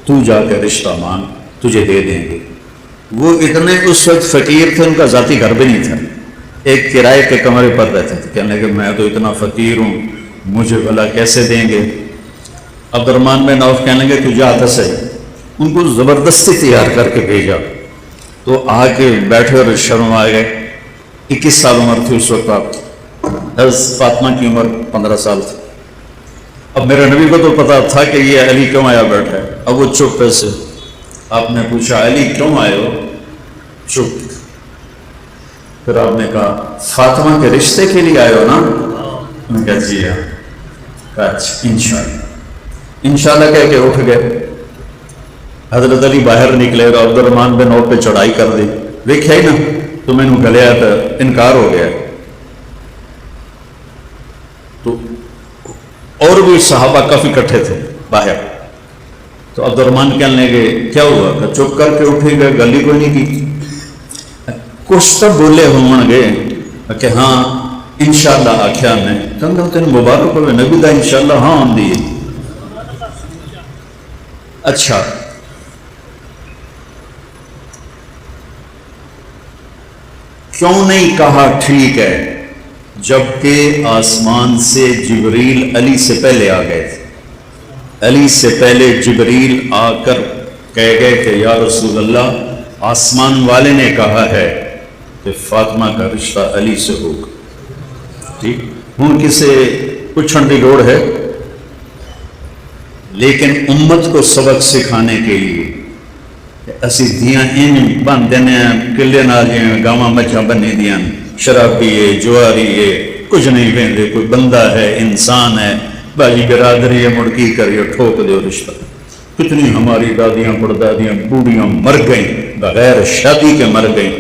تو جا کے رشتہ مانگ، تجھے دے دیں گے۔ وہ اتنے اس وقت فقیر تھے، ان کا ذاتی گھر بھی نہیں تھا، ایک کرائے کے کمرے پر رہتے تھے۔ کہنے لگے میں تو اتنا فقیر ہوں، مجھے بھلا کیسے دیں گے؟ عبد الرحمن بن عوف کہنے لگے تو جا تو صحیح۔ ان کو زبردستی تیار کر کے بھیجا، تو آ کے بیٹھے اور شرما گئے۔ 21 سال عمر تھی اس وقت آپ، حضرت فاطمہ کی عمر 15 سال تھی۔ اب میرے نبی کو تو پتا تھا کہ یہ علی کیوں آیا بیٹھا ہے، اب وہ چپ سے۔ آپ نے پوچھا علی کیوں آئے ہو؟ چپ۔ پھر آپ نے کہا فاطمہ کے رشتے کے لیے آئے ہو نا؟ انہوں نے کہا جی ہاں۔ کہا اچھا انشاءاللہ، انشاءاللہ کہہ کے اٹھ گئے۔ حضرت علی باہر نکلے اور عبد الرحمن بن عوف پہ چڑھائی کر دی۔ دیکھا ہی نا تو میں نے گلیا تھا، انکار ہو گیا۔ تو اور بھی صحابہ کافی اکٹھے تھے باہر، تو عبد الرحمن کہنے لگے کیا ہوا؟ کہ چپ کر کے اٹھے گئے، گلی کوئی نہیں کی؟ کچھ تو بولے ہوں گے کہ ہاں انشاءاللہ آخیا میں کہا تین مبارک ہوئے نبی دا انشاءاللہ ہاں آندی ہے۔ اچھا کیوں نہیں کہا ٹھیک ہے، جبکہ آسمان سے جبریل علی سے پہلے آ گئے تھے۔ علی سے پہلے جبریل آ کر کہہ گئے کہ یا رسول اللہ آسمان والے نے کہا ہے کہ فاطمہ کا رشتہ علی سے ہوگا۔ ٹھیک، ہوں کسے پوچھنے کی لوڑ ہے، لیکن امت کو سبق سکھانے کے لیے کہ اسی دیاں ان بن دینے کلے نہ جائیں، گاواں مچھاں بنی دیاں، شرابی ہے، جواری ہے، کچھ نہیں پہنتے، کوئی بندہ ہے، انسان ہے، باجی برادری ہے، مڑکی کریو ٹھوک دے رشتہ۔ کتنی ہماری دادیاں پردادیاں بوڑھیاں مر گئیں، بغیر شادی کے مر گئیں،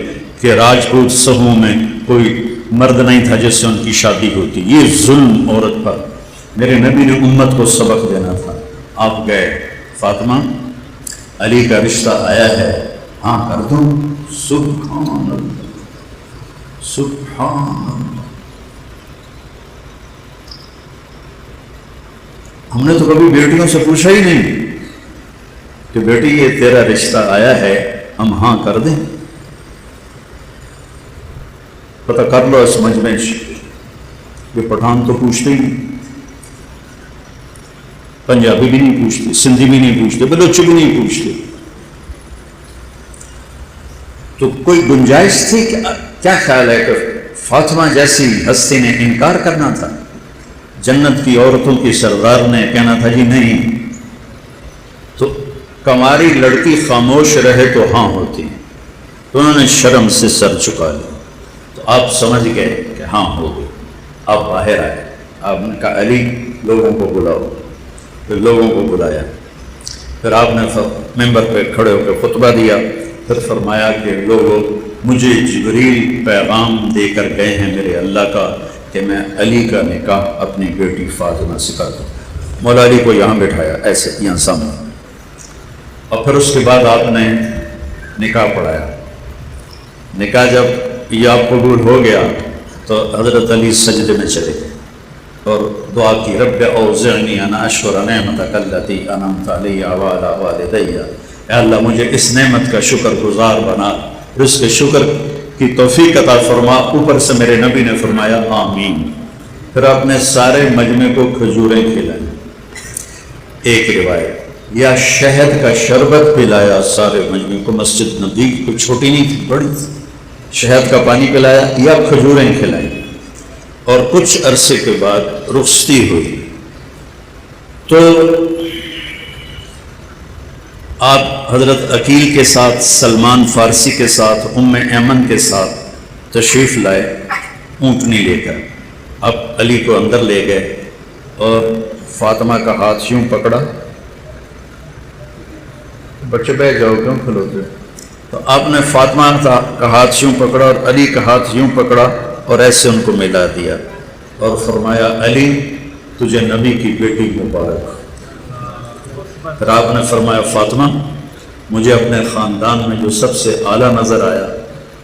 کہ راجپوت صحوں میں کوئی مرد نہیں تھا جس سے ان کی شادی ہوتی۔ یہ ظلم عورت پر، میرے نبی نے امت کو سبق دینا تھا۔ آپ گئے، فاطمہ علی کا رشتہ آیا ہے، ہاں کر دوں؟ سبحان اللہ سبحان اللہ۔ ہم نے تو کبھی بیٹیوں سے پوچھا ہی نہیں کہ بیٹی یہ تیرا رشتہ آیا ہے، ہم ہاں کر دیں؟ پتہ کر لو اس مجمع یہ پٹھان تو پوچھتے ہی نہیں، پنجابی بھی نہیں پوچھتے، سندھی بھی نہیں پوچھتے، بلوچی بھی نہیں پوچھتے۔ تو کوئی گنجائش تھی کہ کیا خیال ہے کہ فاطمہ جیسی ہستی نے انکار کرنا تھا؟ جنت کی عورتوں کی سردار نے کہنا تھا جی نہیں، تو کماری لڑکی خاموش رہے تو ہاں ہوتی، تو انہوں نے شرم سے سر چکا لیا۔ تو آپ سمجھ گئے کہ ہاں ہو گئی۔ آپ باہر آئے، آپ نے کہا علی لوگوں کو بلاؤ، پھر لوگوں کو بلایا، پھر آپ نے ممبر پہ کھڑے ہو کے خطبہ دیا، پھر فرمایا کہ لوگوں مجھے جبریل پیغام دے کر گئے ہیں میرے اللہ کا کہ میں علی کا نکاح اپنی بیٹی فاطمہ سے کر دوں۔ مولا علی کو یہاں بٹھایا ایسے یہاں سامنے، اور پھر اس کے بعد آپ نے نکاح پڑھایا۔ نکاح جب یہ قبول ہو گیا تو حضرت علی سجدے میں چلے گئے اور دعا کی، رب اوزعنی ان اشکر نعمتک التی انعمت علی وعلی والدی، اے اللہ مجھے اس نعمت کا شکر گزار بنا، اس کے شکر کی توفیق عطا فرما۔ اوپر سے میرے نبی نے فرمایا آمین۔ پھر آپ نے سارے مجمع کو کھجوریں کھلائیں، ایک روایت، یا شہد کا شربت پلایا سارے مجمع کو، مسجد نبی کوئی چھوٹی نہیں تھی، بڑی تھی، شہد کا پانی پلایا یا کھجوریں کھلائیں۔ اور کچھ عرصے کے بعد رخصتی ہوئی تو آپ حضرت عقیل کے ساتھ، سلمان فارسی کے ساتھ، ام ایمن کے ساتھ تشریف لائے اونٹنی لے کر۔ اب علی کو اندر لے گئے اور فاطمہ کا ہاتھ یوں پکڑا، بچے بیٹھ جاؤ کیوں کھلوتے، تو آپ نے فاطمہ کا ہاتھ یوں پکڑا اور علی کا ہاتھ یوں پکڑا اور ایسے ان کو ملا دیا اور فرمایا علی تجھے نبی کی بیٹی مبارک۔ پھر آپ نے فرمایا فاطمہ مجھے اپنے خاندان میں جو سب سے اعلیٰ نظر آیا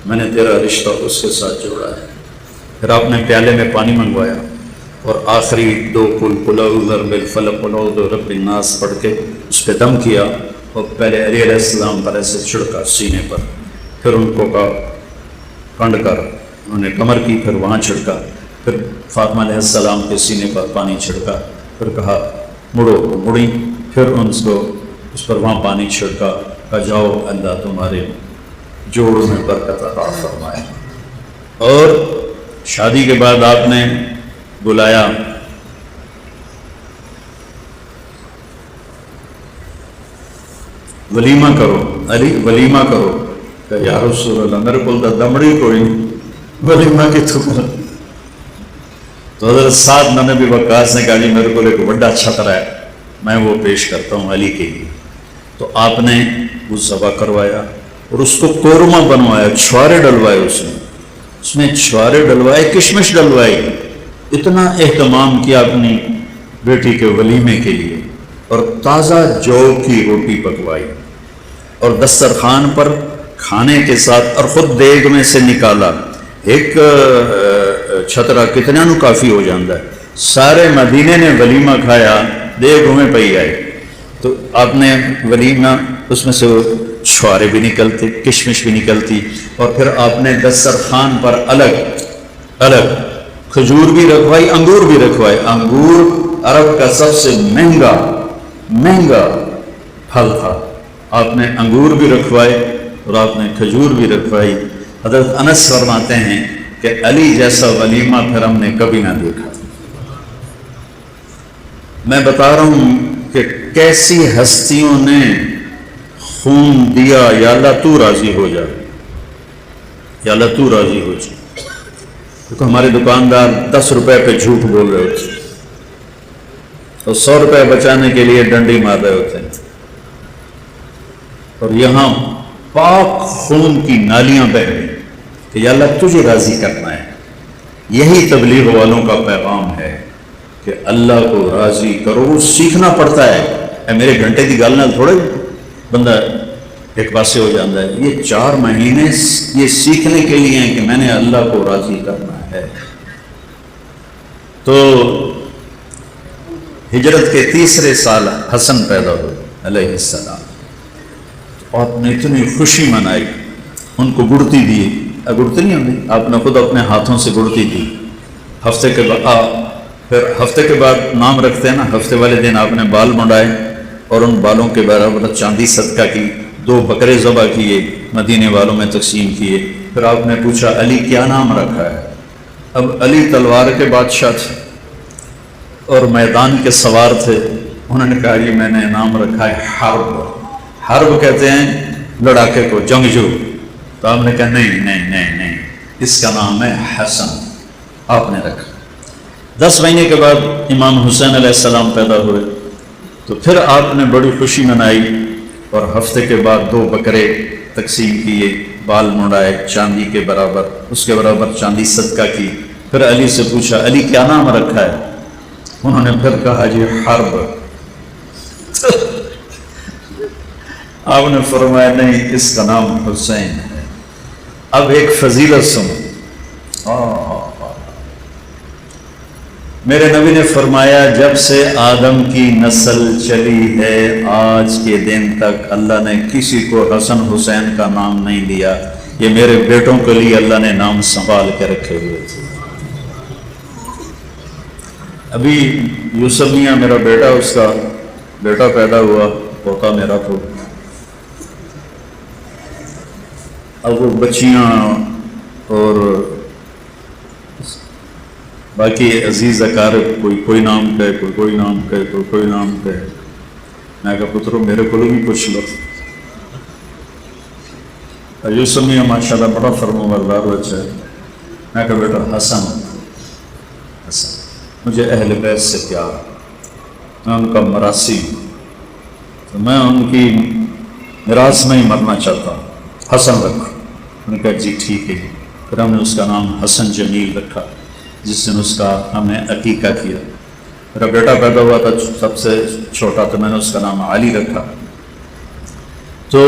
میں نے تیرا رشتہ اس کے ساتھ جوڑا ہے۔ پھر آپ نے پیالے میں پانی منگوایا اور آخری 2 قل اعوذ برب الفلق قل اعوذ برب الناس پڑھ کے اس پہ دم کیا اور پہلے علی علیہ السلام پر ایسے چھڑکا سینے پر، پھر ان کو کنڈ کر انہوں نے کمر کی، پھر وہاں چھڑکا، پھر فاطمہ علیہ السلام کے سینے پر پانی چھڑکا، پھر کہا مڑو، مڑی، پھر اس پر وہاں پانی چھڑکا، کہا جاؤ اللہ تمہارے جوڑوں میں برکت عطا فرمائے۔ اور شادی کے بعد آپ نے بلایا ولیمہ کرو، علی ولیمہ کرو، کہ یا رسول اللہ میرے کو دمڑی کوئی ولیمہ کی تو حضرت سعد بن ابی وقاص نے کہا جی میرے کو ایک بڑا چھتر ہے، میں وہ پیش کرتا ہوں علی کے لیے۔ تو آپ نے وہ ذبح کروایا اور اس کو قورمہ بنوایا، چھوارے ڈلوائے، اس میں چھوارے ڈلوائے، کشمش ڈلوائی، اتنا اہتمام کیا اپنی بیٹی کے ولیمے کے لیے، اور تازہ جو کی روٹی پکوائی، اور دسترخوان پر کھانے کے ساتھ، اور خود دیگ میں سے نکالا۔ ایک چھترا کتنا نو کافی ہو جاندہ ہے، سارے مدینے نے ولیمہ کھایا، دیگ میں پئی آئی۔ تو آپ نے ولیمہ، اس میں سے چھوارے بھی نکلتے، کشمش بھی نکلتی، اور پھر آپ نے دسترخوان پر الگ الگ کھجور بھی رکھوائی، انگور بھی رکھوائی۔ انگور عرب کا سب سے مہنگا پھل تھا، آپ نے انگور بھی رکھوائے اور آپ نے کھجور بھی رکھوائی۔ حضرت انس فرماتے ہیں کہ علی جیسا ولیمہ پھر ہم نے کبھی نہ دیکھا۔ میں بتا رہا ہوں کہ کیسی ہستیوں نے خون دیا، یا اللہ تو راضی ہو جا، یا اللہ تو راضی ہو جا۔ کیونکہ ہمارے دکاندار 10 روپے پہ جھوٹ بول رہے ہوتے اور 100 روپے بچانے کے لیے ڈنڈی مار رہے ہوتے ہیں، اور یہاں پاک خون کی نالیاں بہہ رہی کہ یا اللہ تجھے راضی کرنا ہے۔ یہی تبلیغ والوں کا پیغام ہے کہ اللہ کو راضی کرو، وہ سیکھنا پڑتا ہے۔ اے میرے گھنٹے کی گل نال تھوڑے بندہ ایک پاسے ہو جاتا ہے، یہ 4 مہینے یہ سیکھنے کے لیے ہیں کہ میں نے اللہ کو راضی کرنا ہے۔ تو ہجرت کے 3 سال حسن پیدا ہوئے علیہ السلام، آپ نے اتنی خوشی منائی، ان کو گڑتی دی، گڑتی نہیں ہوتی، آپ نے خود اپنے ہاتھوں سے گڑتی دی۔ پھر ہفتے کے بعد نام رکھتے ہیں نا، ہفتے والے دن آپ نے بال منڈائے اور ان بالوں کے برابر چاندی صدقہ کی، 2 بکرے ذبح کیے، مدینے والوں میں تقسیم کیے۔ پھر آپ نے پوچھا علی کیا نام رکھا ہے؟ اب علی تلوار کے بادشاہ تھے اور میدان کے سوار تھے، انہوں نے کہا جی میں نے نام رکھا ہے حرب۔ حرب کہتے ہیں لڑاکے کو، جنگجو۔ تو آپ نے کہا نہیں، اس کا نام ہے حسن، آپ نے رکھا۔ 10 مہینے کے بعد امام حسین علیہ السلام پیدا ہوئے، تو پھر آپ نے بڑی خوشی منائی اور ہفتے کے بعد 2 بکرے تقسیم کیے، بال منڈائے چاندی کے برابر، اس کے برابر چاندی صدقہ کی۔ پھر علی سے پوچھا علی کیا نام رکھا ہے؟ انہوں نے پھر کہا جی حرب۔ آپ نے فرمایا نہیں، اس کا نام حسین ہے۔ اب ایک فضیلت سنو، میرے نبی نے فرمایا جب سے آدم کی نسل چلی ہے آج کے دن تک اللہ نے کسی کو حسن حسین کا نام نہیں دیا، یہ میرے بیٹوں کے لیے اللہ نے نام سنبھال کے رکھے ہوئے تھے۔ ابھی یوسف میاں میرا بیٹا، اس کا بیٹا پیدا ہوا، پوتا میرا تو، اب وہ بچیاں اور باقی عزیز اقارب کوئی نام کہے، کوئی نام کہے، کوئی نام کہے۔ میں کہا پترو میرے کو بھی پوچھ لو۔ یوسف میاں ماشاءاللہ بڑا فرمانبردار بچہ ہے۔ میں کہا بیٹا حسن، مجھے اہل بیت سے پیار، میں ان کا مراثی ہوں، تو میں ان کی میراث میں ہی مرنا چاہتا ہوں، حسن رکھو۔ انہوں نے کہا جی ٹھیک ہے۔ پھر ہم نے اس کا نام حسن جمیل رکھا، جس دن اس کا ہم نے عقیقہ کیا۔ میرا بیٹا پیدا ہوا تھا سب سے چھوٹا، تو میں نے اس کا نام علی رکھا۔ تو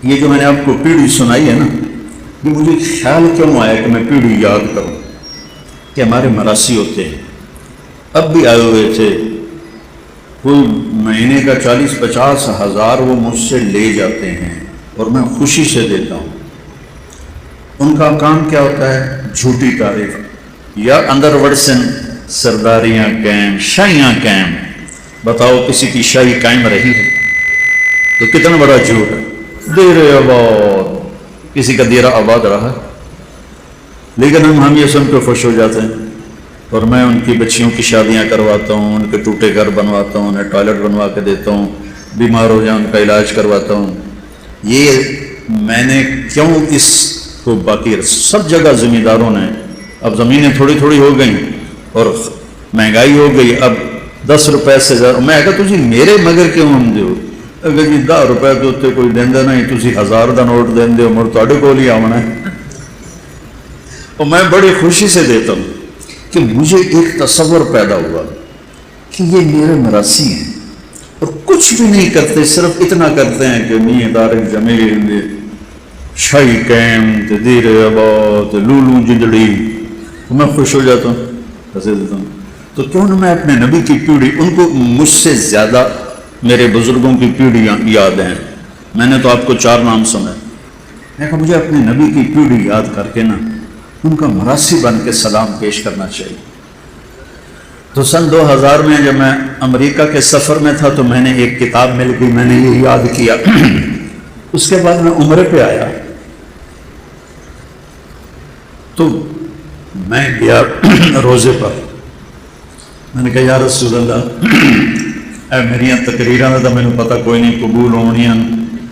یہ جو میں نے آپ کو پیڑھی سنائی ہے نا، یہ مجھے خیال کیوں آیا کہ میں پیڑھی یاد کروں کہ ہمارے مراثی ہوتے ہیں۔ اب بھی آئے ہوئے تھے کوئی مہینے کا 40-50 ہزار وہ مجھ سے لے جاتے ہیں اور میں خوشی سے دیتا ہوں۔ ان کا کام کیا ہوتا ہے؟ جھوٹی تعریف یا اندر ورسن سرداریاں قائم، شاہیاں قائم۔ بتاؤ کسی کی شاہی قائم رہی ہے تو کتنا بڑا جھوٹ ہے۔ دیر آباد، کسی کا دیرہ آباد رہا، لیکن ہم یہ سن کے خوش ہو جاتے ہیں، اور میں ان کی بچیوں کی شادیاں کرواتا ہوں، ان کے ٹوٹے گھر بنواتا ہوں، انہیں ٹوائلٹ بنوا کے دیتا ہوں، بیمار ہو جائیں ان کا علاج کرواتا ہوں۔ یہ میں نے کیوں اس کو باقی سب جگہ زمینداروں نے، اب زمینیں تھوڑی تھوڑی ہو گئیں اور مہنگائی ہو گئی، اب 10 روپے سے زیادہ میں کہا تجھے میرے مگر کیوں ہم دیو، اگر جی 10 روپے تو اتنے کوئی دیندہ نہیں، تھی 1000 کا نوٹ دین دیو، مر تھوڑے کول ہی آنا ہے۔ اور میں بڑی خوشی سے دیتا ہوں کہ مجھے ایک تصور پیدا ہوا کہ یہ میرے مراسی ہیں اور کچھ بھی نہیں کرتے، صرف اتنا کرتے ہیں کہ میاں طارق جمیل شاہی قائم دیر آباد لولو جنجڑی، میں خوش ہو جاتا ہوں، پیسے دیتا ہوں۔ تو کیوں نہ میں اپنے نبی کی پیڑھی، ان کو مجھ سے زیادہ میرے بزرگوں کی پیڑھی یاد ہیں، میں نے تو آپ کو 4 نام سنے، میں کہا مجھے اپنے نبی کی پیڑھی یاد کر کے نا ان کا مراسی بن کے سلام پیش کرنا چاہیے۔ تو سن 2000 میں جب میں امریکہ کے سفر میں تھا تو میں نے ایک کتاب مل گئی، میں نے یہ یاد کیا۔ اس کے بعد میں عمرے پہ آیا تو میں گیا روزے پر، میں نے کہا یا رسول اللہ اے میری تقریراں دا میں نے پتہ کوئی نہیں قبول ہونیاں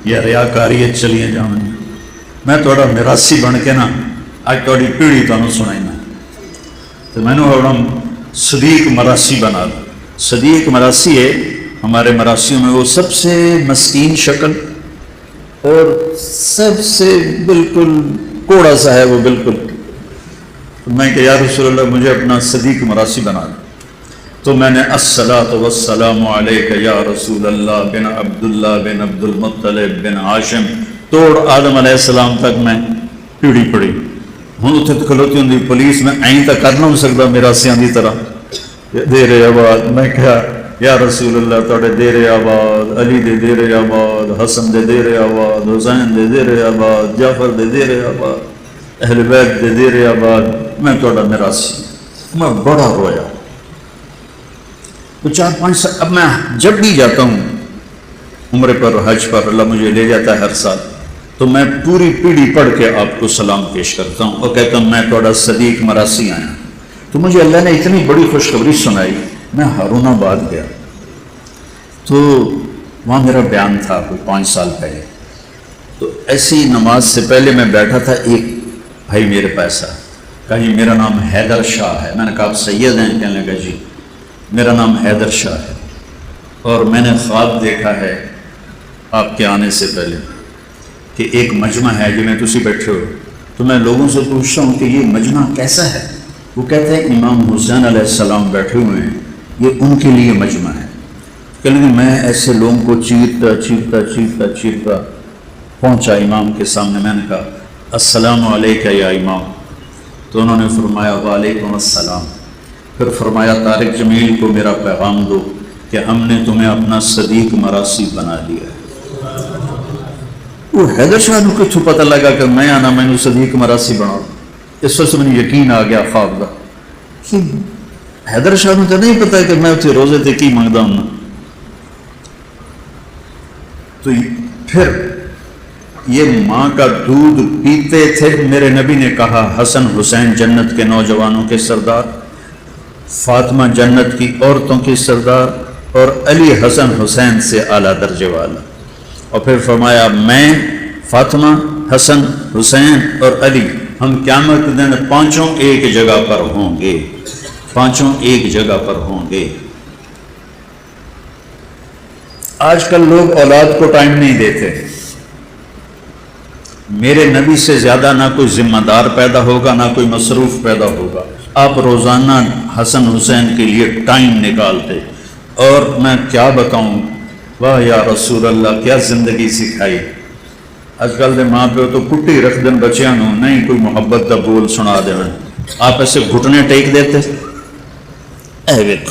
یا ریاکاری چلیاں جاؤں، میں تھوڑا مراسی بن کے نا آج تھوڑی پیڑھی تمہیں سنائینا، تو میں نے اپنا صدیق مراسی بنا دیا۔ صدیق مراسی ہے ہمارے مراسیوں میں وہ سب سے مسکین شکل اور سب سے بالکل کوڑا سا ہے وہ بالکل، تو میں کہ یا رسول اللہ مجھے اپنا صدیق مراسی بنا دیا۔ تو میں نے الصلاۃ والسلام علیک یا رسول اللہ بن عبداللہ بن عبد المطلب بن ہاشم توڑ آدم علیہ السلام تک میں پیڑھی پڑھی۔ ہوں اتنے کھلوتی ہوں پولیس میں آئیں تک کر نہ سکتا میراسیاں دی طرح دیر آباد، میں کہا یا رسول اللہ توڑے دیر آباد، علی دے دیر آباد، حسن دے دیر آباد، حسین دے دیر آباد، جعفر دے دیر آباد، اہل بیت دے دیر آباد، میں توڑا میراسی۔ میں بڑا رویا تو 4-5 سال۔ اب میں جب بھی جاتا ہوں عمرے پر حج پر، اللہ مجھے لے جاتا ہے ہر سال، تو میں پوری پیڑھی پڑھ کے آپ کو سلام پیش کرتا ہوں اور کہتا ہوں میں توڑا صدیق مراسی آیا۔ تو مجھے اللہ نے اتنی بڑی خوشخبری سنائی، میں ہارون آباد گیا تو وہاں میرا بیان تھا کوئی 5 سال پہلے، تو ایسی نماز سے پہلے میں بیٹھا تھا، ایک بھائی میرے پاس آیا، کہا جی میرا نام حیدر شاہ ہے۔ میں نے کہا آپ سید ہیں؟ کہنے لگا جی میرا نام حیدر شاہ ہے، اور میں نے خواب دیکھا ہے آپ کے آنے سے پہلے کہ ایک مجمع ہے جی میں تسی بیٹھے ہو، تو میں لوگوں سے پوچھتا ہوں کہ یہ مجمع کیسا ہے؟ وہ کہتے ہیں امام حسین علیہ السلام بیٹھے ہوئے ہیں، یہ ان کے لیے مجمع ہے۔ کہ میں ایسے لوگوں کو چیرتا پہنچا امام کے سامنے، میں نے کہا السلام علیکہ یا امام، تو انہوں نے فرمایا وعلیکم السلام۔ پھر فرمایا طارق جمیل کو میرا پیغام دو کہ ہم نے تمہیں اپنا صدیق مراسی بنا لیا ہے۔ وہ حیدر شاہ کو کچھ پتہ لگا کہ میں آنا میں نے صدیق مراسی بنا، اس وقت میں یقین آ گیا خواب کا کہ حیدر شاہ تو نہیں پتا کہ میں اتنے روزے تے کی منگتا ہوں۔ تو پھر یہ ماں کا دودھ پیتے تھے، میرے نبی نے کہا حسن حسین جنت کے نوجوانوں کے سردار، فاطمہ جنت کی عورتوں کی سردار، اور علی حسن حسین سے اعلیٰ درجے والا۔ اور پھر فرمایا میں فاطمہ حسن حسین اور علی ہم قیامت دن 5 ایک جگہ پر ہوں گے، 5 ایک جگہ پر ہوں گے۔ آج کل لوگ اولاد کو ٹائم نہیں دیتے، میرے نبی سے زیادہ نہ کوئی ذمہ دار پیدا ہوگا نہ کوئی مصروف پیدا ہوگا۔ آپ روزانہ حسن حسین کے لیے ٹائم نکالتے، اور میں کیا بتاؤں، واہ یا رسول اللہ کیا زندگی سکھائی۔ آج کل دے ماں پیو تو کٹی رکھ دن بچیاں نو، نہیں کوئی محبت کا بول سنا دے، آپ ایسے گھٹنے ٹیک دیتے۔ اے ویکھ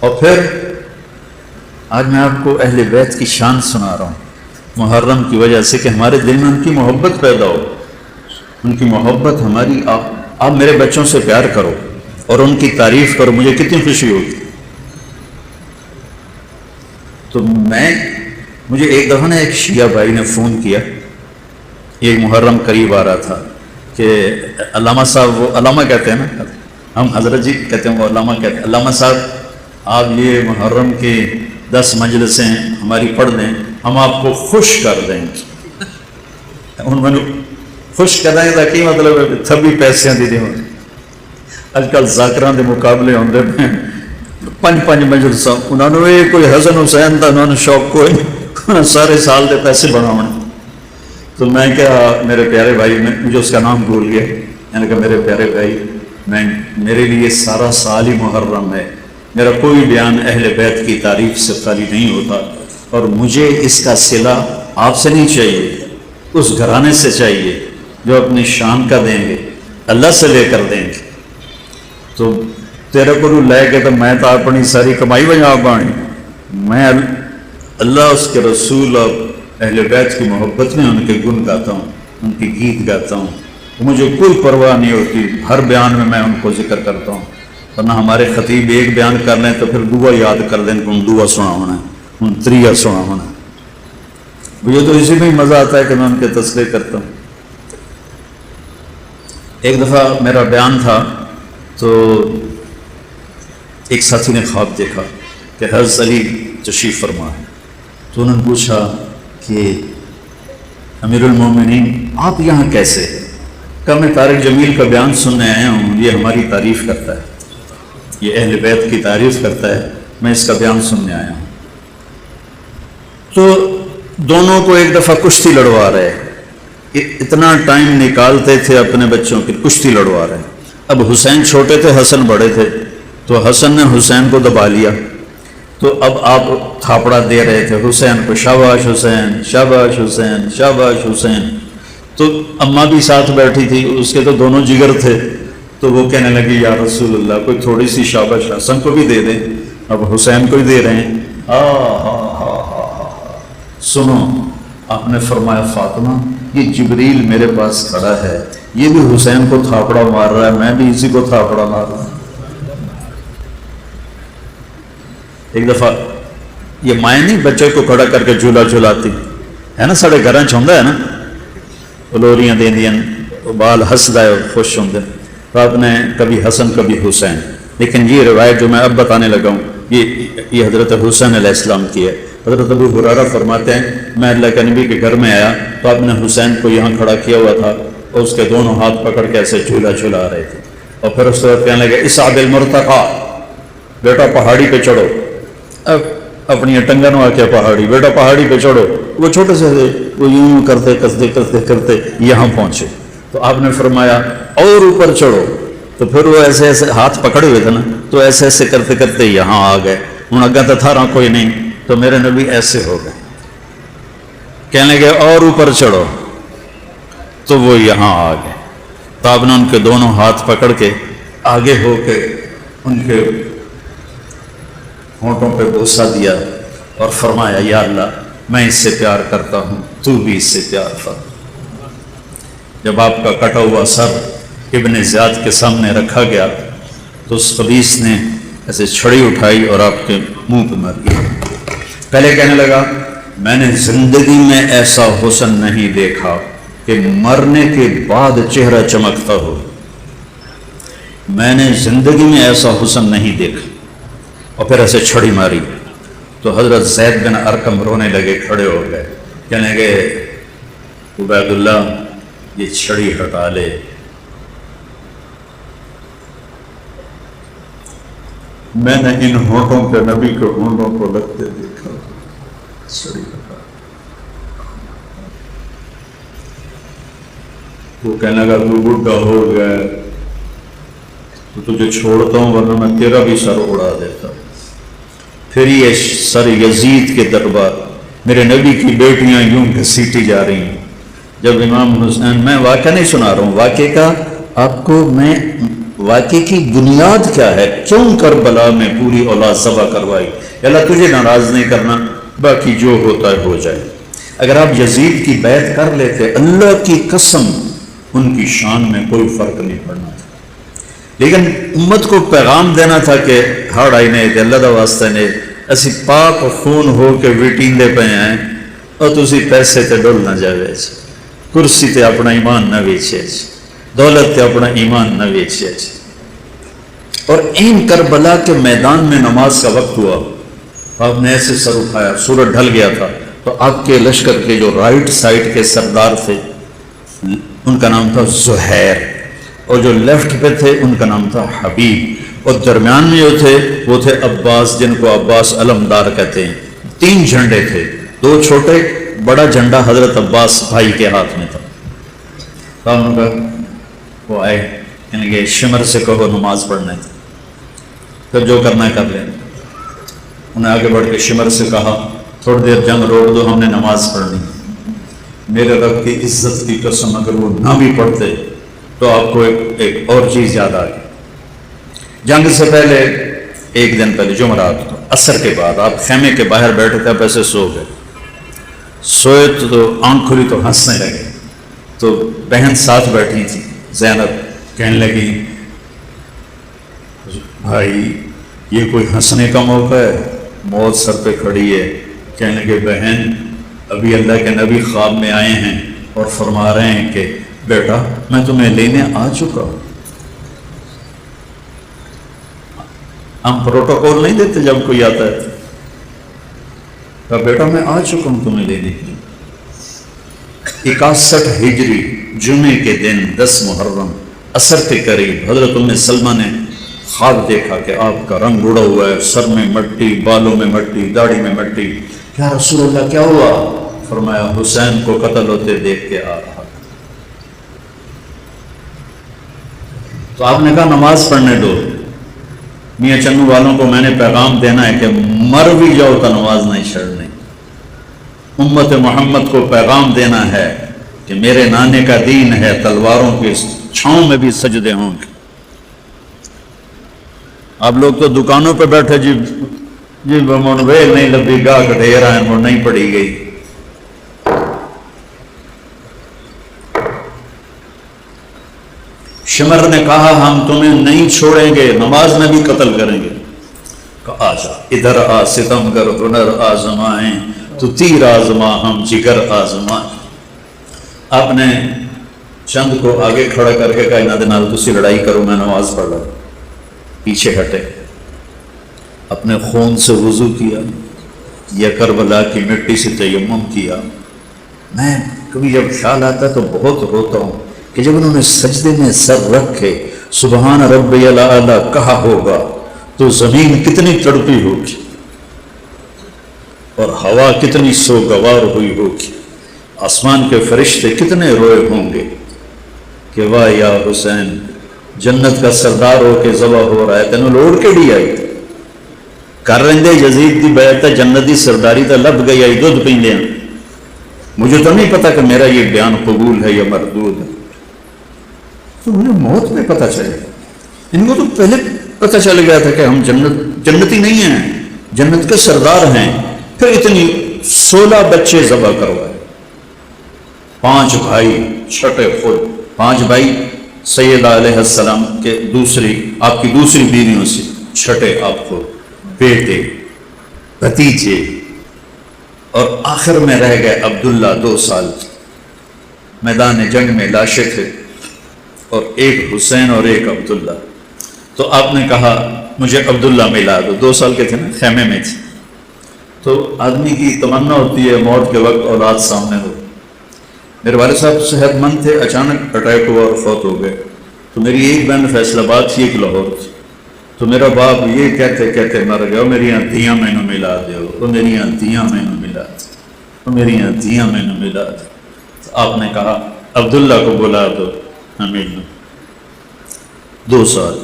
اور پھر آج میں آپ کو اہل بیت کی شان سنا رہا ہوں محرم کی وجہ سے کہ ہمارے دل میں ان کی محبت پیدا ہو، ان کی محبت ہماری، آپ میرے بچوں سے پیار کرو اور ان کی تعریف کرو، مجھے کتنی خوشی ہوگی۔ تو مجھے ایک دفعہ ایک شیعہ بھائی نے فون کیا، ایک محرم قریب آ رہا تھا، کہ علامہ صاحب، وہ علامہ کہتے ہیں نا، ہم حضرت جی کہتے ہیں، وہ علامہ کہتے ہیں، علامہ صاحب آپ یہ محرم کے 10 مجلسیں ہماری پڑھ دیں، ہم آپ کو خوش کر دیں گے۔ انہوں نے خوش کرنا ہے کہ مطلب تھبی پیسے دے دیں۔ اج کل ذاکران دے مقابلے ہوندے ہیں 5 مجلساں، انہوں نے کوئی حسن حسین دا انہوں نے شوق کوئی نہیں، سارے سال دے پیسے بناؤں۔ تو میں کہا میرے پیارے بھائی، مجھے اس کا نام بھول گیا، میں نے کہا میرے پیارے بھائی، میرے لیے سارا سال ہی محرم ہے، میرا کوئی بیان اہل بیت کی تعریف سے خالی نہیں ہوتا، اور مجھے اس کا صلہ آپ سے نہیں چاہیے، اس گھرانے سے چاہیے جو اپنی شان کا دیں گے، اللہ سے لے کر دیں گے۔ تو تیرے کو لے کے تو میں تو اپنی ساری کمائی بجا پانی، میں اللہ، اس کے رسول اور اہل بیت کی محبت میں ان کے گن گاتا ہوں، ان کی گیت گاتا ہوں، مجھے کوئی پرواہ نہیں ہوتی، ہر بیان میں ان کو ذکر کرتا ہوں۔ ورنہ ہمارے خطیب ایک بیان کر لیں تو پھر دعا یاد کر دیں کہ ان دعا سنا ہونا ہے، ان تریہ سنا ہونا ہے۔ مجھے تو اسی میں ہی مزہ آتا ہے کہ میں ان کے تذکرے کرتا ہوں۔ ایک دفعہ میرا بیان تھا تو ایک ساتھی نے خواب دیکھا کہ حضرت علی تشریف فرما ہے، تو انہوں نے پوچھا کہ امیر المومنین آپ یہاں کیسے؟ کہا میں طارق جمیل کا بیان سننے آیا ہوں، یہ ہماری تعریف کرتا ہے، یہ اہل بیت کی تعریف کرتا ہے، میں اس کا بیان سننے آیا ہوں۔ تو دونوں کو ایک دفعہ کشتی لڑوا رہے، اتنا ٹائم نکالتے تھے اپنے بچوں کی، کشتی لڑوا رہے۔ اب حسین چھوٹے تھے، حسن بڑے تھے، تو حسن نے حسین کو دبا لیا، تو اب آپ تھاپڑا دے رہے تھے حسین کو، شاباش حسین، شاباش حسین، شاباش حسین۔ تو اماں بھی ساتھ بیٹھی تھی، اس کے تو دونوں جگر تھے، تو وہ کہنے لگی یا رسول اللہ کوئی تھوڑی سی شاباش حسن کو بھی دے دیں، اب حسین کو ہی دے رہے ہیں۔ سنو، آپ نے فرمایا فاطمہ یہ جبریل میرے پاس کھڑا ہے، یہ بھی حسین کو تھاپڑا مار رہا ہے، میں بھی اسی کو تھاپڑا مار رہا ہوں۔ ایک دفعہ یہ مائیں نہیں بچے کو کھڑا کر کے جھولا جھلاتی ہے نا، سارے گھر چاہتا ہے نا، لوریاں دیا بال ہسدا ہے، خوش ہوں، تو آپ نے کبھی حسن کبھی حسین، لیکن یہ روایت جو میں اب بتانے لگا ہوں یہ حضرت حسین علیہ السلام کی ہے۔ حضرت ابو ہریرہ فرماتے ہیں میں اللہ کے نبی کے گھر میں آیا تو آپ نے حسین کو یہاں کھڑا کیا ہوا تھا اور اس کے دونوں ہاتھ پکڑ کے ایسے جھولا جھلا رہے تھے، اور پھر اس وقت کہنے لگے اسعد المرتقی، بیٹا پہاڑی پہ چڑھو۔ اب اپنی ٹنگن آ کے پہاڑی، بیٹا پہاڑی پہ چڑھو، وہ چھوٹے سے تھے، وہ یوں کرتے کرتے کرتے کرتے یہاں پہنچے، تو آپ نے فرمایا اور اوپر چڑھو، تو پھر وہ ایسے ایسے ہاتھ پکڑے ہوئے تھے نا، تو ایسے ایسے کرتے کرتے یہاں آ گئے، ہوں اگا تو تھا رہا کوئی نہیں، تو میرے نبی ایسے ہو گئے، کہنے لگے اور اوپر چڑھو، تو وہ یہاں آ گئے، تو آپ نے ان کے دونوں ہاتھ پکڑ کے آگے ہو کے ان کے ہونٹوں پہ بوسہ دیا اور فرمایا یا اللہ میں اس سے پیار کرتا ہوں، تو بھی اس سے پیار فرما۔ جب آپ کا کٹا ہوا سر ابن زیاد کے سامنے رکھا گیا تو اس خبیث نے ایسے چھڑی اٹھائی اور آپ کے منہ پہ مار دیا۔ پہلے کہنے لگا میں نے زندگی میں ایسا حسن نہیں دیکھا کہ مرنے کے بعد چہرہ چمکتا ہو، میں نے زندگی میں ایسا حسن نہیں دیکھا، اور پھر ایسے چھڑی ماری، تو حضرت زید بن ارقم رونے لگے، کھڑے ہو گئے، کہنے لگے عبید اللہ یہ چھڑی ہٹا لے۔ میں نے ان ہونٹوں کے نبی کے ہونٹوں کو لگتے دیکھا، چھڑی ہٹا۔ وہ کہنے لگا تو بڈھا ہو گیا تو تجھے چھوڑتا ہوں ورنہ میں تیرا بھی سر اڑا دیتا۔ پھر یہ سر یزید کے دربار، میرے نبی کی بیٹیاں یوں گھسیٹی جا رہی ہیں۔ جب امام حسین، میں واقعہ نہیں سنا رہا ہوں، واقعے کا آپ کو میں واقعے کی بنیاد کیا ہے، کیوں کربلا میں پوری اولاد ذبح کروائی؟ اللہ تجھے ناراض نہیں کرنا، باقی جو ہوتا ہے ہو جائے۔ اگر آپ یزید کی بیعت کر لیتے، اللہ کی قسم ان کی شان میں کوئی فرق نہیں پڑنا تھا، لیکن امت کو پیغام دینا تھا کہ ہڑ آئی نہیں تے اللہ دا واسطہ نے اسی پاک خون ہو کے ویٹیندے پہ ہیں، اور تسی پیسے تے ڈول نہ جاوے، کرسی تے اپنا ایمان نہ ویچے، دولت تے اپنا ایمان نہ ویچے۔ اور این کربلا کے میدان میں نماز کا وقت ہوا، آپ نے ایسے سر اٹھایا، سورج ڈھل گیا تھا، تو آپ کے لشکر کے جو رائٹ سائڈ کے سردار تھے ان کا نام تھا زہیر، اور جو لیفٹ پہ تھے ان کا نام تھا حبیب، اور درمیان میں جو تھے وہ تھے عباس، جن کو عباس علمدار کہتے ہیں۔ 3 جھنڈے تھے، 2 چھوٹے، بڑا جھنڈا حضرت عباس بھائی کے ہاتھ میں تھا۔ تو ان کا وہ آئے، ان کے شمر سے کہو نماز پڑھنے تھے، پھر جو کرنا ہے کر لیں۔ انہیں آگے بڑھ کے شمر سے کہا تھوڑی دیر جنگ روک دو، ہم نے نماز پڑھنی۔ میرے رب کی عزت کی قسم اگر وہ نہ بھی پڑھتے تو آپ کو ایک اور چیز یاد آ گئی۔ جنگ سے پہلے 1 دن پہلے جمعرات کو عصر کے بعد آپ خیمے کے باہر بیٹھے تھے، آپ ایسے سو گئے، سوئے تو آنکھ کھلی تو ہنسنے لگے، تو بہن ساتھ بیٹھی تھی زینب، کہنے لگی بھائی یہ کوئی ہنسنے کا موقع ہے، موت سر پہ کھڑی ہے۔ کہنے لگے بہن ابھی اللہ کے نبی خواب میں آئے ہیں اور فرما رہے ہیں کہ بیٹا میں تمہیں لینے آ چکا ہوں۔ ہم پروٹوکول نہیں دیتے جب کوئی آتا ہے، کہا بیٹا میں آ چکا ہوں تمہیں لینے کے لیے۔ 61 ہجری جمعے کے دن 10 محرم عصر کے قریب حضرت ام سلمہ نے خواب دیکھا کہ آپ کا رنگ اڑا ہوا ہے، سر میں مٹی، بالوں میں مٹی، داڑھی میں مٹی۔ کیا رسول اللہ کیا ہوا؟ فرمایا حسین کو قتل ہوتے دیکھ کے آ رہا۔ تو آپ نے کہا نماز پڑھنے دو، میاں چنو والوں کو میں نے پیغام دینا ہے کہ مر بھی جاؤ تو نماز نہیں چھڑنی۔ امت محمد کو پیغام دینا ہے کہ میرے نانے کا دین ہے، تلواروں کی چھاؤں میں بھی سجدے ہوں گے۔ آپ لوگ تو دکانوں پہ بیٹھے جی من ویل نہیں لبھی، گاہ ڈھیر آئے مڑ نہیں پڑی گئی۔ شمر نے کہا ہم تمہیں نہیں چھوڑیں گے، نماز میں بھی قتل کریں گے۔ کہا آجا ادھر آ، ستم گر ہنر آزمائیں، تو تیر آزما ہم جگر آزمائیں۔ آپ نے چند کو آگے کھڑا کر کے کہا انہاں دے نال تسی لڑائی کرو، میں نماز پڑھ رہا۔ پیچھے ہٹے، اپنے خون سے وضو کیا، یا کربلا کی مٹی سے تیمم کیا۔ میں کبھی جب خیال آتا تو بہت روتا ہوں کہ جب انہوں نے سجدے میں سر رکھے سبحان ربی الاعلی کہا ہوگا تو زمین کتنی تڑپی ہوگی اور ہوا کتنی سوگوار ہوئی ہوگی، آسمان کے فرشتے کتنے روئے ہوں گے کہ واہ یا حسین، جنت کا سردار ہو کے ذبح ہو رہا ہے، تینوں لوڑ کے لی آئی کر رہے یزید دی بیعت جنت دی سرداری تو لب گئی آئی دودھ پیندے ہیں۔ مجھے تو نہیں پتا کہ میرا یہ بیان قبول ہے یا مردود ہے، تو انہیں موت میں پتہ چلے۔ ان کو تو پہلے پتہ چل گیا تھا کہ ہم جنتی نہیں ہیں، جنت کے سردار ہیں۔ پھر اتنی 16 بچے ذبح کروائے، 5 بھائی چھٹے خود، 5 بھائی سیدہ علیہ السلام کے آپ کی دوسری بیویوں سے، چھٹے آپ خود، بیٹے، بھتیجے، اور آخر میں رہ گئے عبداللہ 2 سال۔ میدان جنگ میں لاشیں تھے، اور ایک حسین اور ایک عبداللہ۔ تو آپ نے کہا مجھے عبداللہ ملا دو، 2 سال کے تھے نا، خیمے میں تھے۔ تو آدمی کی تمنا ہوتی ہے موت کے وقت اولاد سامنے ہو۔ میرے والد صاحب صحت مند تھے، اچانک اٹیک ہوا اور فوت ہو گئے۔ تو میری ایک بہن فیصل آباد تھی، ایک لاہور تھی۔ تو میرا باپ یہ کہتے مر گیا، میری دھیاں میں نو ملا دیو، وہ میری دھیاں میں نو ملا دے، وہ میری دھیاں میں نو ملا دے۔ تو آپ نے کہا عبداللہ کو بلا دو، امین۔ 2 سال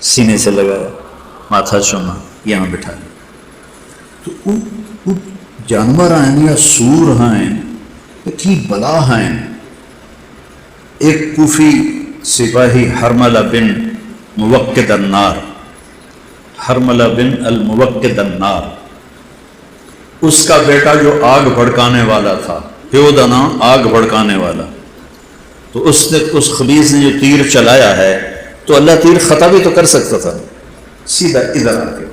سینے سے لگایا، ماتھا چوما، یہاں بٹھا لیا۔ تو جانور ہیں یا سور ہیں کی بلا ہیں۔ ایک کوفی سپاہی حرملہ بن موقد النار، حرملہ بن الموقد النار، اس کا بیٹا جو آگ بھڑکانے والا تھا، پیو دا نام آگ بھڑکانے والا، تو اس نے اس خبیث نے جو تیر چلایا ہے تو اللہ تیر خطا بھی تو کر سکتا تھا، سیدھا ادھر آ کے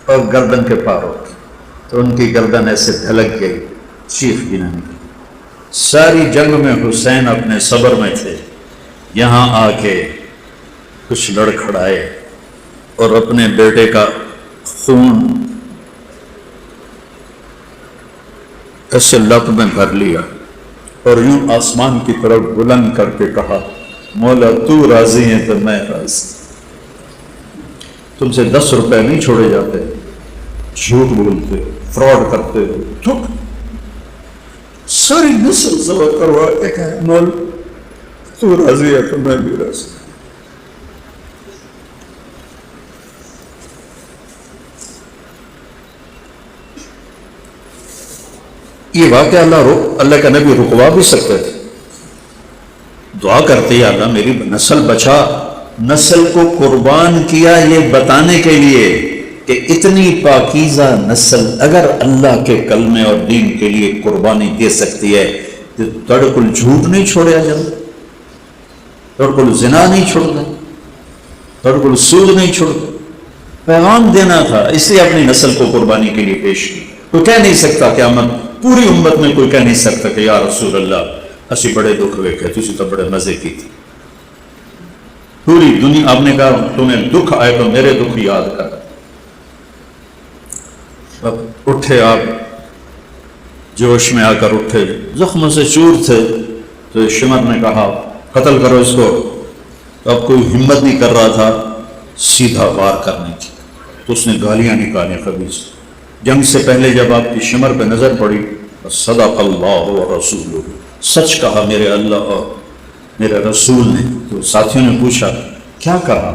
اور گردن کے پار ہو گئی، تو ان کی گردن ایسے دھلک گئی، چیخ بھی نہیں کی۔ ساری جنگ میں حسین اپنے صبر میں تھے، یہاں آ کے کچھ لڑکھڑائے اور اپنے بیٹے کا خون ایسے لب میں بھر لیا اور یوں آسمان کی طرف بلند کر کے کہا، مولا تو راضی ہے تو میں راضی، تم سے 10 روپے نہیں چھوڑے جاتے، جھوٹ بولتے فراڈ کرتے ہو، تھک ساری نسل ذبح کروا کے کہا، مولا تو راضی ہے تو میں بھی راضی۔ یہ واقعہ اللہ کا نبی رکوا بھی سکتے تھے، دعا کرتے یا اللہ میری نسل بچا، نسل کو قربان کیا یہ بتانے کے لیے کہ اتنی پاکیزہ نسل اگر اللہ کے کلمے اور دین کے لیے قربانی دے سکتی ہے تو تڑکل جھوٹ نہیں چھوڑا جاتا، تڑکل زنا نہیں چھوڑتا، تڑکل سود نہیں چھوڑتا، پیغام دینا تھا، اس لیے اپنی نسل کو قربانی کے لیے پیش کی۔ تو کہہ نہیں سکتا قیامت پوری امت میں کوئی کہہ نہیں سکتا کہ یا رسول اللہ اسی بڑے دکھ ویکھے، تسی تو بڑے مزے کی تھی، پوری دنیا آپ نے کہا تمہیں دکھ آئے تو میرے دکھ یاد کر۔ اب اٹھے آپ جوش میں آ کر اٹھے، زخموں سے چور تھے، تو شمر نے کہا قتل کرو اس کو، تو اب کوئی ہمت نہیں کر رہا تھا سیدھا وار کرنے کی، تو اس نے گالیاں نکالی خبیث۔ جنگ سے پہلے جب آپ کی شمر پہ نظر پڑی، صدق اللہ و رسول، سچ کہا میرے اللہ اور میرے رسول نے۔ تو ساتھیوں نے پوچھا کیا کہا؟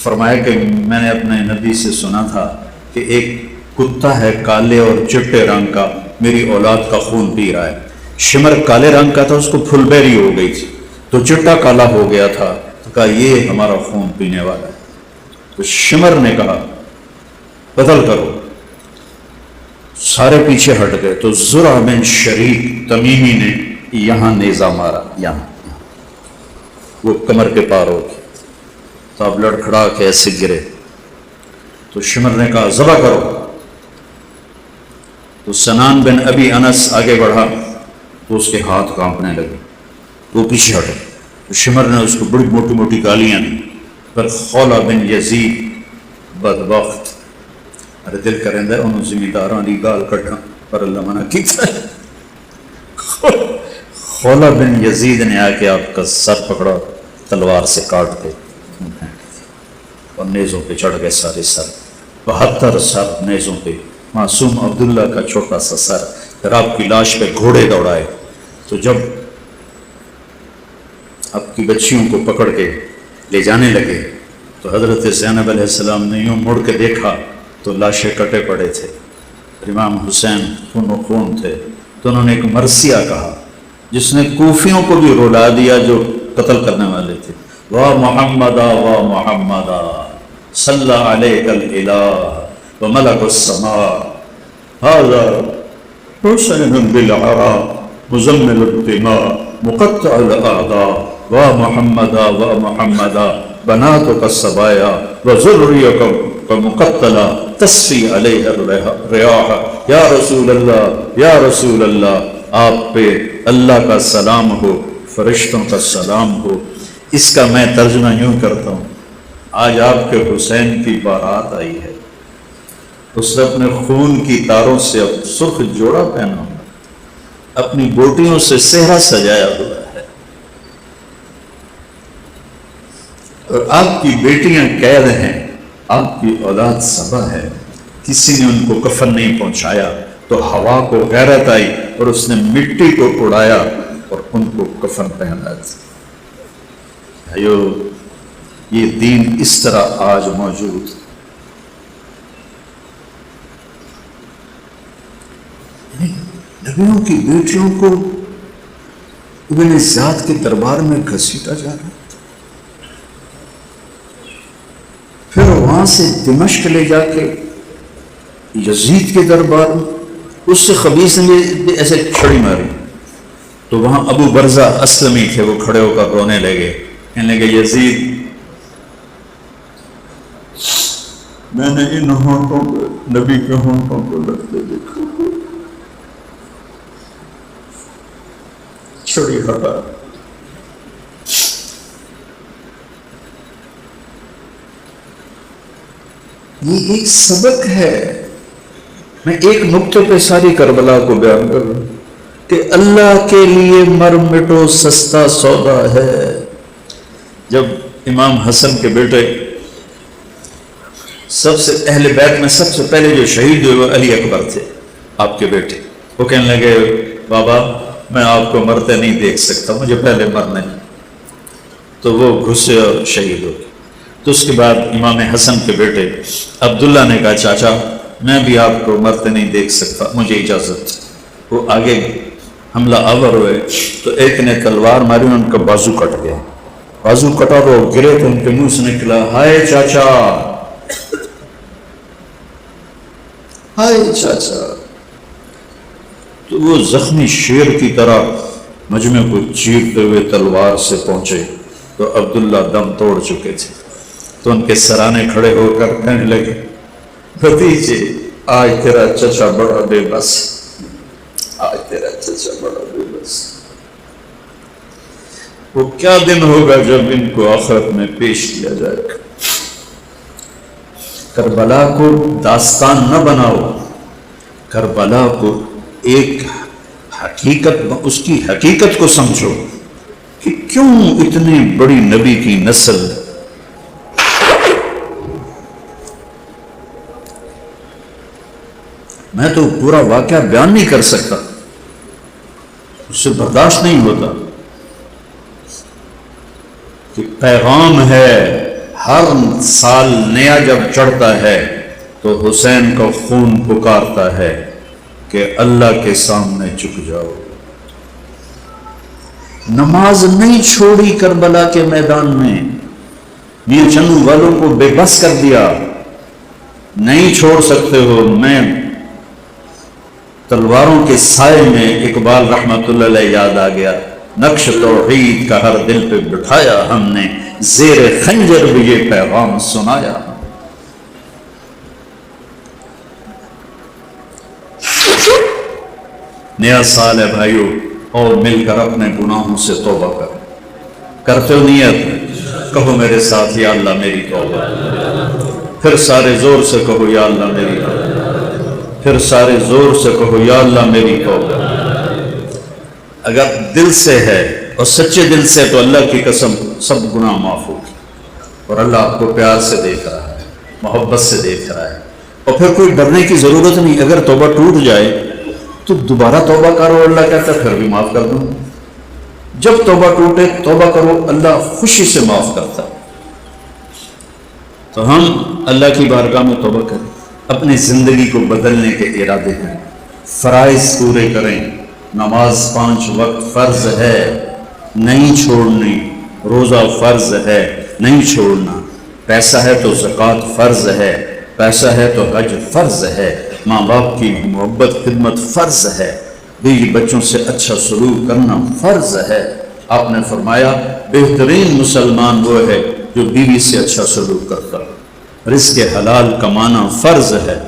فرمایا کہ میں نے اپنے نبی سے سنا تھا کہ ایک کتا ہے کالے اور چٹے رنگ کا، میری اولاد کا خون پی رہا ہے۔ شمر کالے رنگ کا تھا، اس کو پھل بیری ہو گئی تھی، تو چٹا کالا ہو گیا تھا، تو کہا یہ ہمارا خون پینے والا ہے۔ تو شمر نے کہا قتل کرو، سارے پیچھے ہٹ گئے، تو زرع بن شریک تمیمی نے یہاں نیزہ مارا، یہاں وہ کمر کے پار ہو گئی، تو اب لڑکھڑا کے ایسے گرے، تو شمر نے کہا ذبح کرو۔ تو سنان بن ابی انس آگے بڑھا تو اس کے ہاتھ کانپنے لگے، تو وہ پیچھے ہٹے، تو شمر نے اس کو بڑی موٹی موٹی گالیاں دی۔ پر خولہ بن یزید بدبخت، ارے دل کریں دے انہوں زمینداراں دی گال کٹھا پر اللہ منع کیتا ہے۔ خولہ بن یزید نے آ کے آپ کا سر پکڑا، تلوار سے کاٹ کے اور نیزوں پہ چڑھ گئے سارے سر، 72 سر نیزوں پہ، معصوم عبداللہ کا چھوٹا سا سر۔ پھر آپ کی لاش پہ گھوڑے دوڑائے، تو جب آپ کی بچیوں کو پکڑ کے لے جانے لگے تو حضرت زینب علیہ السلام نے یوں مڑ کے دیکھا تو لاشیں کٹے پڑے تھے، امام حسین خون و خون تھے، تو انہوں نے ایک مرثیہ کہا جس نے کوفیوں کو بھی رلا دیا جو قتل کرنے والے تھے، واہ محمدہ واہ محمدہ صلی علیک الالہ وملک السماء هذا حسین بالعرا مزمل الدماء مقطع الاعداء واہ محمدہ واہ محمدہ بناتک الصبایا وذریک مقتلہ تسفی علیہ الریاح۔ یا رسول اللہ یا رسول اللہ، آپ پہ اللہ کا سلام ہو، فرشتوں کا سلام ہو۔ اس کا میں ترجمہ یوں کرتا ہوں، آج آپ کے حسین کی بارات آئی ہے، اس نے اپنے خون کی تاروں سے اب سرخ جوڑا پہنا ہوا، اپنی بوٹیوں سے صحرا سجایا ہوا ہے، اور آپ کی بیٹیاں قید ہیں، آپ کی اولاد صبا ہے، کسی نے ان کو کفن نہیں پہنچایا، تو ہوا کو غیرت آئی اور اس نے مٹی کو اڑایا اور ان کو کفن پہنا دیا۔ یہ دین اس طرح آج موجود، نبیوں کی بیٹیوں کو ابن زیاد کے دربار میں گھسیٹا جا رہا، پھر وہاں سے دمشق لے جا کے یزید کے دربار میں اس سے خبیث نے ایسے چھڑی ماری، تو وہاں ابو برزہ اسلمی تھے، وہ کھڑے ہو کر رونے لگے، کہنے لگے یزید میں نے ان ہونٹوں کو نبی کے ہونٹوں کو لگتے دیکھا، چھڑی ہٹا۔ یہ ایک سبق ہے۔ میں ایک نقطے پہ ساری کربلا کو بیان کروں کہ اللہ کے لیے مر مٹو سستا سودا ہے۔ جب امام حسن کے بیٹے سب سے اہل بیت میں سب سے پہلے جو شہید ہوئے وہ علی اکبر تھے، آپ کے بیٹے، وہ کہنے لگے بابا میں آپ کو مرتے نہیں دیکھ سکتا، مجھے پہلے مرنا ہے، تو وہ گھسے اور شہید ہو گئے۔ تو اس کے بعد امام حسن کے بیٹے عبداللہ نے کہا چاچا میں بھی آپ کو مرتے نہیں دیکھ سکتا، مجھے اجازت۔ وہ آگے حملہ آور ہوئے تو ایک نے تلوار ماری، ان کا بازو کٹ گیا، بازو کٹا تو گرے تو ان کے منہ سے نکلا ہائے چاچا، ہائے چاچا۔ تو وہ زخمی شیر کی طرح مجمع کو چیرتے ہوئے تلوار سے پہنچے تو عبداللہ دم توڑ چکے تھے، تو ان کے سرانے کھڑے ہو کر کہنے لگے بھتیجے آج تیرا چچا بڑا بے بس، آج تیرا چچا بڑا بے بس۔ وہ کیا دن ہوگا جب ان کو آخرت میں پیش کیا جائے گا۔ کربلا کو داستان نہ بناؤ، کربلا کو ایک حقیقت، اس کی حقیقت کو سمجھو کہ کیوں اتنی بڑی نبی کی نسل میں تو پورا واقعہ بیان نہیں کر سکتا، اس سے برداشت نہیں ہوتا کہ پیغام ہے ہر سال نیا جب چڑھتا ہے تو حسین کا خون پکارتا ہے کہ اللہ کے سامنے جھک جاؤ۔ نماز نہیں چھوڑی کربلا کے میدان میں، یہ چندو والوں کو بے بس کر دیا، نہیں چھوڑ سکتے ہو۔ میں تلواروں کے سائے میں اقبال رحمت اللہ علیہ یاد آ گیا، نقش توحید کا ہر دل پہ بٹھایا ہم نے، زیر خنجر بھی یہ پیغام سنایا۔ نیا سال ہے بھائیو، اور مل کر اپنے گناہوں سے توبہ کرتے ہو نیت، کہو میرے ساتھ یا اللہ میری توبہ، پھر سارے زور سے کہو یا اللہ میری توبہ، پھر سارے زور سے کہو یا اللہ میری توبہ۔ اگر دل سے ہے اور سچے دل سے تو اللہ کی قسم سب گناہ معاف ہوگی، اور اللہ آپ کو پیار سے دیکھ رہا ہے، محبت سے دیکھ رہا ہے، اور پھر کوئی ڈرنے کی ضرورت نہیں۔ اگر توبہ ٹوٹ جائے تو دوبارہ توبہ کرو، اللہ کہتا ہے پھر بھی معاف کر دوں۔ جب توبہ ٹوٹے توبہ کرو، اللہ خوشی سے معاف کرتا ہے۔ تو ہم اللہ کی بارگاہ میں توبہ کریں، اپنی زندگی کو بدلنے کے ارادے کریں، فرائض پورے کریں۔ نماز 5 وقت فرض ہے، نہیں چھوڑنی، روزہ فرض ہے، نہیں چھوڑنا، پیسہ ہے تو زکوٰۃ فرض ہے، پیسہ ہے تو حج فرض ہے، ماں باپ کی محبت خدمت فرض ہے، بیوی بچوں سے اچھا سلوک کرنا فرض ہے۔ آپ نے فرمایا بہترین مسلمان وہ ہے جو بیوی سے اچھا سلوک کرتا، رزق حلال کمانا فرض ہے۔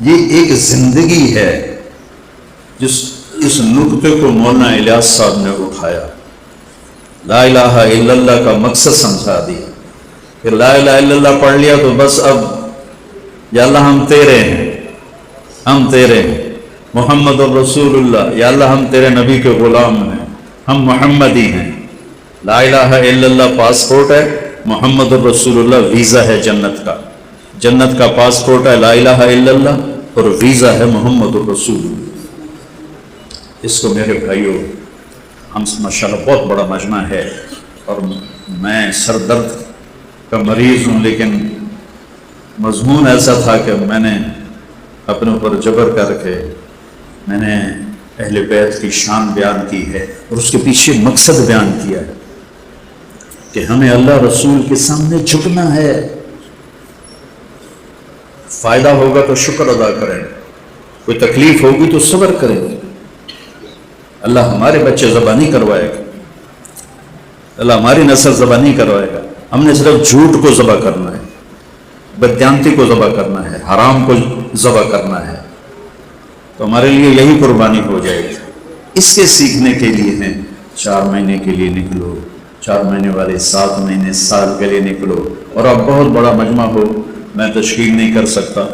یہ ایک زندگی ہے اس نقطے کو مولانا الیاس صاحب نے اٹھایا، لا الہ الا اللہ کا مقصد سمجھا دیا کہ لا الہ الا اللہ پڑھ لیا تو بس اب یا اللہ ہم تیرے ہیں، ہم تیرے ہیں، محمد الرسول اللہ، یا اللہ ہم تیرے نبی کے غلام ہیں، ہم محمدی ہیں۔ لا الہ الا اللہ پاسپورٹ ہے، محمد الرسول اللہ ویزا ہے جنت کا، جنت کا پاسپورٹ ہے لا الہ الا اللہ، اور ویزا ہے محمد الرسول اللہ۔ اس کو میرے بھائیوں، ہم ماشاءاللہ بہت بڑا مجمع ہے اور میں سر درد کا مریض ہوں، لیکن مضمون ایسا تھا کہ میں نے اپنے اوپر جبر کر کے میں نے اہل بیت کی شان بیان کی ہے اور اس کے پیچھے مقصد بیان کیا ہے کہ ہمیں اللہ رسول کے سامنے جھکنا ہے. فائدہ ہوگا تو شکر ادا کریں، کوئی تکلیف ہوگی تو صبر کریں. اللہ ہمارے بچے ذبح نہیں کروائے گا، اللہ ہماری نسل ذبح نہیں کروائے گا. ہم نے صرف جھوٹ کو ذبح کرنا ہے، بددیانتی کو ذبح کرنا ہے، حرام کو ذبح کرنا ہے، تو ہمارے لیے یہی قربانی ہو جائے گی. اس کے سیکھنے کے لیے ہیں 4 مہینے کے لیے نکلو، 4 مہینے والے 7 مہینے سال کے لیے نکلو. اور اب بہت بڑا مجمع ہو، میں تشکیل نہیں کر سکتا،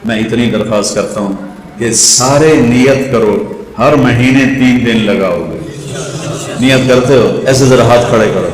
میں اتنی درخواست کرتا ہوں کہ سارے نیت کرو، ہر مہینے 3 دن لگاؤ گے. نیت کرتے ہو ایسے ذرا ہاتھ کھڑے کرو.